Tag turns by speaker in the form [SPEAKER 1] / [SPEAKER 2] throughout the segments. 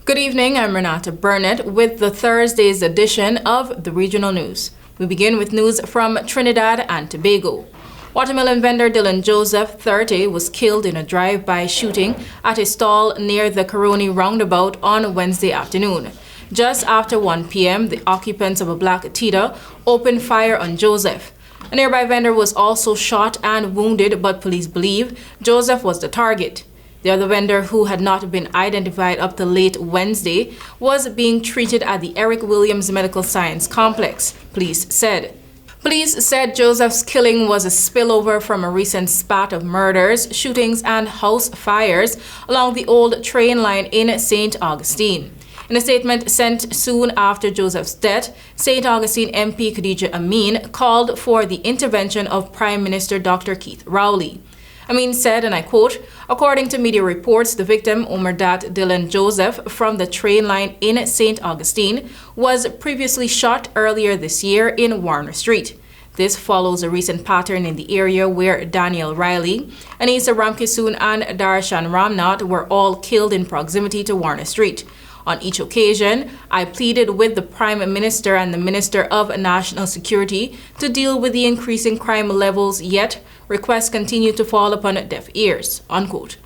[SPEAKER 1] Good evening, I'm Renata Burnett with the Thursday's edition of the Regional News. We begin with news from Trinidad and Tobago. Watermelon vendor Dylan Joseph, 30, was killed in a drive-by shooting at a stall near the Caroni roundabout on Wednesday afternoon. Just after 1 p.m., the occupants of a black Tita opened fire on Joseph. A nearby vendor was also shot and wounded, but police believe Joseph was the target. The other vendor, who had not been identified up to late Wednesday, was being treated at the Eric Williams Medical Science Complex, police said. Police said Joseph's killing was a spillover from a recent spat of murders, shootings, and house fires along the old train line in St. Augustine. In a statement sent soon after Joseph's death, St. Augustine MP Khadija Amin called for the intervention of Prime Minister Dr. Keith Rowley. Amin said, and I quote, "According to media reports, the victim, Umardat Dylan Joseph, from the train line in St. Augustine, was previously shot earlier this year in Warner Street. This follows a recent pattern in the area where Daniel Riley, Anisa Ramkisoon, and Darshan Ramnath were all killed in proximity to Warner Street. On each occasion, I pleaded with the Prime Minister and the Minister of National Security to deal with the increasing crime levels, yet requests continue to fall upon deaf ears," unquote.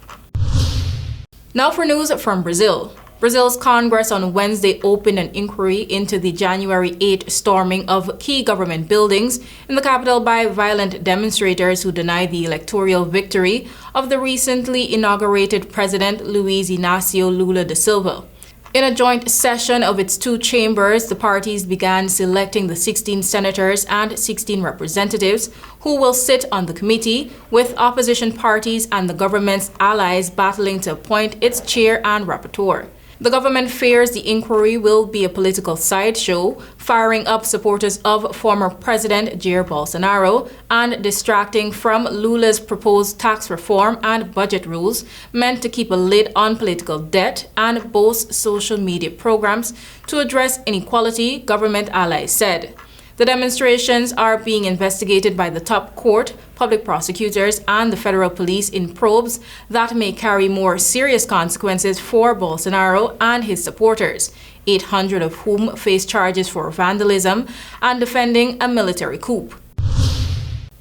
[SPEAKER 1] Now for news from Brazil. Brazil's Congress on Wednesday opened an inquiry into the January 8 storming of key government buildings in the capital by violent demonstrators who denied the electoral victory of the recently inaugurated President Luiz Inácio Lula da Silva. In a joint session of its two chambers, the parties began selecting the 16 senators and 16 representatives who will sit on the committee, with opposition parties and the government's allies battling to appoint its chair and rapporteur. The government fears the inquiry will be a political sideshow, firing up supporters of former President Jair Bolsonaro and distracting from Lula's proposed tax reform and budget rules meant to keep a lid on political debt and boost social media programs to address inequality, government allies said. The demonstrations are being investigated by the top court, public prosecutors, and the federal police in probes that may carry more serious consequences for Bolsonaro and his supporters, 800 of whom face charges for vandalism and defending a military coup.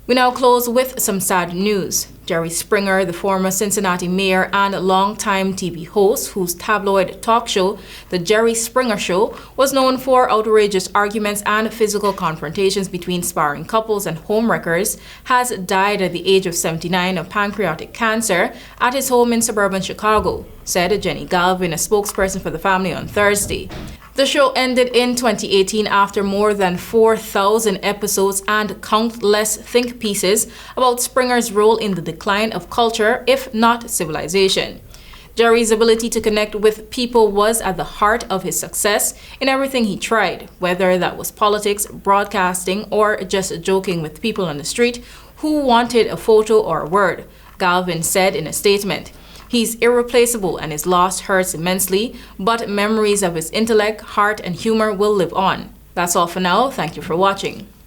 [SPEAKER 1] We now close with some sad news. Jerry Springer, the former Cincinnati mayor and longtime TV host whose tabloid talk show, The Jerry Springer Show, was known for outrageous arguments and physical confrontations between sparring couples and homewreckers, has died at the age of 79 of pancreatic cancer at his home in suburban Chicago, said Jenny Galvin, a spokesperson for the family, on Thursday. The show ended in 2018 after more than 4,000 episodes and countless think pieces about Springer's role in the decline of culture, if not civilization. Jerry's ability to connect with people was at the heart of his success in everything he tried, whether that was politics, broadcasting, or just joking with people on the street who wanted a photo or a word, Galvin said in a statement. He's irreplaceable and his loss hurts immensely, but memories of his intellect, heart, and humor will live on. That's all for now. Thank you for watching.